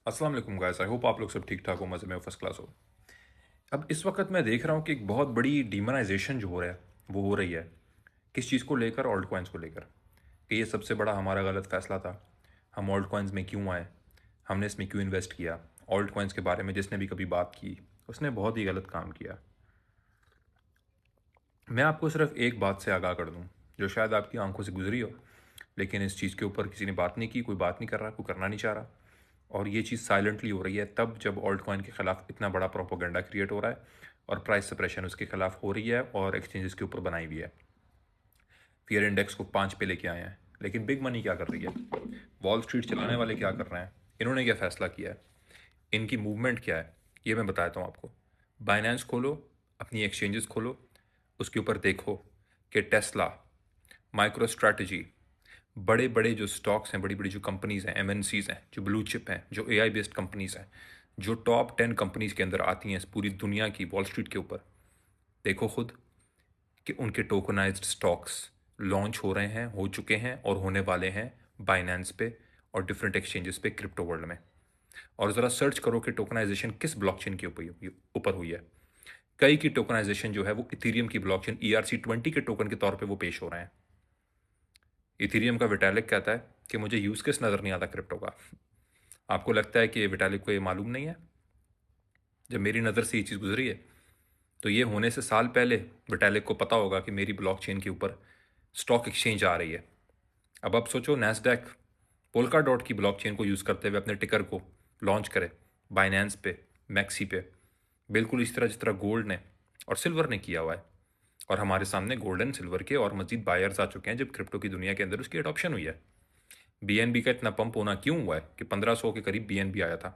अस्सलाम वालेकुम guys, I hope आप लोग सब ठीक ठाक हो, मज़े में हो, फर्स्ट क्लास हो। अब इस वक्त मैं देख रहा हूँ कि एक बहुत बड़ी डीमोनाइजेशन जो हो रहा है वो हो रही है। किस चीज़ को लेकर? ऑल्ट कॉइन्स को लेकर, कि ये सबसे बड़ा हमारा गलत फैसला था। हम ऑल्ट कॉइन्स में क्यों आए, हमने इसमें क्यों इन्वेस्ट किया। ऑल्ट कॉइन्स के बारे में जिसने भी कभी बात की उसने बहुत ही गलत काम किया। मैं आपको सिर्फ एक बात से आगाह कर दूं जो शायद आपकी आंखों से गुजरी हो, लेकिन इस चीज़ के ऊपर किसी ने बात नहीं की, कोई बात नहीं कर रहा, कोई करना नहीं चाह रहा। और ये चीज़ साइलेंटली हो रही है तब जब ऑल्ट कॉइन के खिलाफ इतना बड़ा प्रोपोगंडा क्रिएट हो रहा है और प्राइस सप्रेशन उसके खिलाफ हो रही है और एक्सचेंजेस के ऊपर बनाई हुई है। फियर इंडेक्स को 5 पे लेके आए हैं, लेकिन बिग मनी क्या कर रही है? वॉल स्ट्रीट चलाने वाले क्या कर रहे हैं? इन्होंने क्या फैसला किया है? इनकी मूवमेंट क्या है? ये मैं बताता हूँ आपको। बाइनेंस खोलो, अपनी एक्सचेंजेस खोलो, उसके ऊपर देखो कि टेस्ला, माइक्रो स्ट्रैटेजी, बड़े बड़े जो स्टॉक्स हैं, बड़ी बड़ी जो कंपनीज हैं, एमएनसीज हैं, जो ब्लू चिप हैं, जो एआई बेस्ड कंपनीज हैं, जो टॉप 10 कंपनीज के अंदर आती हैं इस पूरी दुनिया की वॉल स्ट्रीट के ऊपर, देखो खुद कि उनके टोकनाइज्ड स्टॉक्स लॉन्च हो रहे हैं, हो चुके हैं और होने वाले हैं बाइनेंस पे और डिफरेंट एक्सचेंजेस पे क्रिप्टो वर्ल्ड में। और ज़रा सर्च करो कि टोकनाइजेशन किस ब्लॉकचेन के ऊपर हुई है। कई की टोकनाइजेशन जो है वो इथीरियम की ब्लॉकचेन ERC20 के टोकन के तौर पे वो पेश हो रहे हैं। इथीरियम का विटालिक कहता है कि मुझे यूज़ केस नज़र नहीं आता क्रिप्टो का। आपको लगता है कि विटालिक को ये मालूम नहीं है? जब मेरी नज़र से ये चीज़ गुजरी है तो ये होने से साल पहले विटालिक को पता होगा कि मेरी ब्लॉकचेन के ऊपर स्टॉक एक्सचेंज आ रही है। अब आप सोचो नैस्डैक पोल्का डॉट की ब्लॉकचेन को यूज़ करते हुए अपने टिकर को लॉन्च करे बाइनेंस पे, मैक्सी पे, बिल्कुल इस तरह जिस तरह गोल्ड ने और सिल्वर ने किया हुआ है। और हमारे सामने गोल्ड एंड सिल्वर के और मजीद बायर्स आ चुके हैं जब क्रिप्टो की दुनिया के अंदर उसकी एडॉप्शन हुई है। बीएनबी का इतना पंप होना क्यों हुआ है कि 1500 के करीब बीएनबी आया था,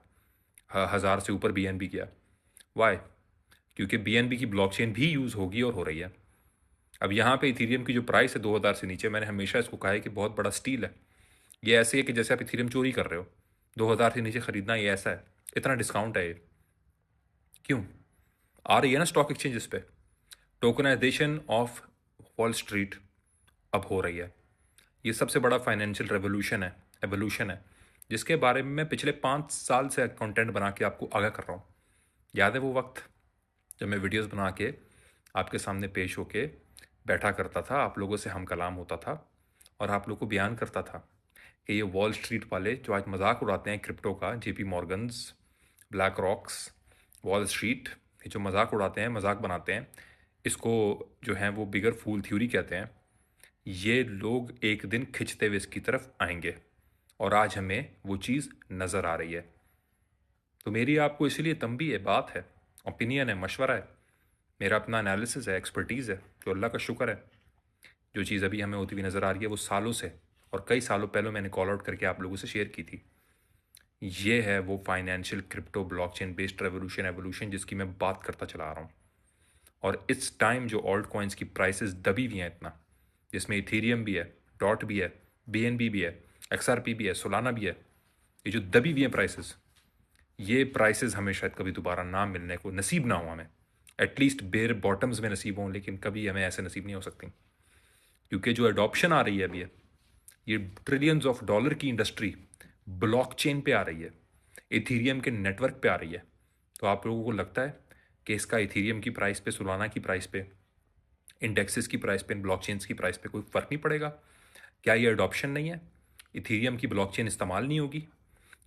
1000 से ऊपर बीएनबी गया। वाई? क्योंकि बीएनबी की ब्लॉकचेन भी यूज़ होगी और हो रही है। अब यहाँ पे इथीरियम की जो प्राइस है 2000 से नीचे, मैंने हमेशा इसको कहा है कि बहुत बड़ा स्टील है। ये ऐसे है कि जैसे आप इथीरियम चोरी कर रहे हो। 2000 से नीचे खरीदना ये ऐसा है, इतना डिस्काउंट है ये। क्यों? आ रही है ना स्टॉक एक्सचेंजेस पे। टोकनाइजेशन ऑफ वॉल स्ट्रीट अब हो रही है। ये सबसे बड़ा फाइनेंशियल रेवोल्यूशन है, एवोल्यूशन है, जिसके बारे में मैं पिछले 5 साल से कंटेंट बना के आपको आगाह कर रहा हूँ। याद है वो वक्त जब मैं वीडियोस बना के आपके सामने पेश होके बैठा करता था, आप लोगों से हम कलाम होता था और आप लोगों को बयान करता था कि ये वॉल स्ट्रीट वाले जो आज मजाक उड़ाते हैं क्रिप्टो का, JP Morgan's, black rocks, wall street, ये जो मजाक उड़ाते हैं, मजाक बनाते हैं, इसको जो है वो बिगर फूल थ्योरी कहते हैं। ये लोग एक दिन खिंचते हुए इसकी तरफ आएंगे और आज हमें वो चीज़ नज़र आ रही है। तो मेरी आपको इसीलिए तंबी है, बात है, ओपिनियन है, मशवरा है, मेरा अपना एनालिसिस है, एक्सपर्टीज़ है, जो अल्लाह का शुक्र है। जो चीज़ अभी हमें होती हुई नज़र आ रही है वो सालों से और कई सालों पहले मैंने कॉल आउट करके आप लोगों से शेयर की थी। ये है वो financial crypto blockchain based revolution evolution जिसकी मैं बात करता चला आ रहा हूँ। और इस टाइम जो ऑल्ट कॉइन्स की प्राइसेस दबी हुई हैं इतना, जिसमें इथीरियम भी है, डॉट भी है, BNB भी है, XRP भी है, सोलाना भी है, ये जो दबी हुई हैं प्राइसेस, ये प्राइसेस हमें शायद कभी दोबारा ना मिलने को नसीब ना हो हमें। एटलीस्ट बेयर बॉटम्स में नसीब हों, लेकिन कभी हमें ऐसे नसीब नहीं हो सकती। क्योंकि जो एडॉप्शन आ रही है अभी, ये ट्रिलियंस ऑफ डॉलर की इंडस्ट्री ब्लॉकचेन पे आ रही है, इथीरियम के नेटवर्क पे आ रही है। तो आप लोगों को लगता है कि इसका इथीरियम की प्राइस पे, सोलाना की प्राइस पे, इंडेक्सेस की प्राइस पे, ब्लॉकचेन्स की प्राइस पे कोई फ़र्क नहीं पड़ेगा? क्या ये अडॉप्शन नहीं है? इथीरियम की ब्लॉकचेन इस्तेमाल नहीं होगी?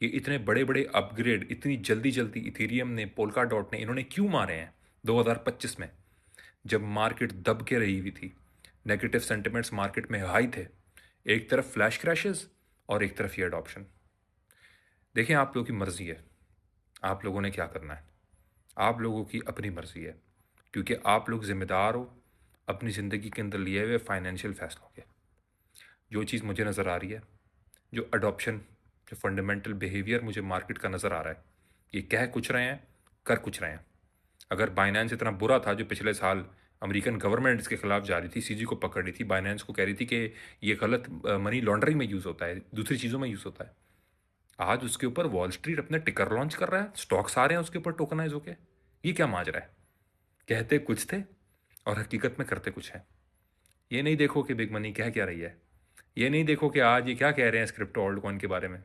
ये इतने बड़े बड़े अपग्रेड इतनी जल्दी जल्दी इथीरियम ने, पोल्का डॉट ने, इन्होंने क्यों मारे हैं 2025 में, जब मार्केट दब के रही हुई थी, नेगेटिव सेंटिमेंट्स मार्केट में हाई थे, एक तरफ फ्लैश क्रैशेस और एक तरफ ये अडॉप्शन। देखें, आप लोगों की मर्ज़ी है, आप लोगों ने क्या करना है, आप लोगों की अपनी मर्ज़ी है, क्योंकि आप लोग ज़िम्मेदार हो अपनी ज़िंदगी के अंदर लिए हुए फाइनेंशियल फैसलों के। जो चीज़ मुझे नज़र आ रही है, जो अडॉप्शन, जो फंडामेंटल बिहेवियर मुझे मार्केट का नज़र आ रहा है, ये कह कुछ रहे हैं, कर कुछ रहे हैं। अगर बाइनेंस इतना बुरा था जो पिछले साल अमेरिकन गवर्नमेंट इसके खिलाफ जा रही थी, CG को पकड़ रही थी, बाइनेंस को कह रही थी कि ये गलत मनी लॉन्ड्रिंग में यूज़ होता है, दूसरी चीज़ों में यूज़ होता है, आज उसके ऊपर वॉल स्ट्रीट अपने टिकर लॉन्च कर रहा है, स्टॉक्स आ रहे हैं उसके ऊपर टोकनाइज होके। ये क्या माजरा है? कहते कुछ थे और हकीकत में करते कुछ है। ये नहीं देखो कि बिग मनी कह क्या रही है, ये नहीं देखो कि आज ये क्या कह रहे हैं इस क्रिप्टो ऑल्ट कॉइन के बारे में,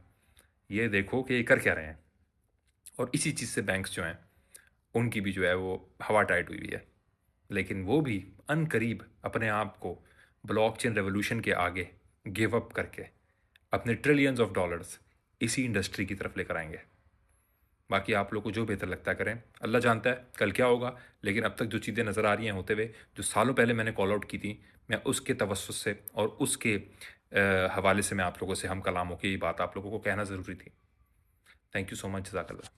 ये देखो कि ये कर क्या रहे हैं। और इसी चीज़ से बैंक्स जो हैं उनकी भी जो है वो हवा टाइट हुई हुई है। लेकिन वो भी अनकरीब अपने आप को ब्लॉकचेन रेवोल्यूशन के आगे गिव अप करके अपने ट्रिलियंस ऑफ डॉलर्स इसी इंडस्ट्री की तरफ लेकर आएंगे। बाकी आप लोग को जो बेहतर लगता है करें, अल्लाह जानता है कल क्या होगा। लेकिन अब तक जो चीज़ें नज़र आ रही हैं होते हुए, जो सालों पहले मैंने कॉल आउट की थी, मैं उसके तवस्सुस से और उसके हवाले से मैं आप लोगों से हम कलाम होकर ये बात आप लोगों को कहना ज़रूरी थी। थैंक यू सो मच, जज़ाकल्लाह।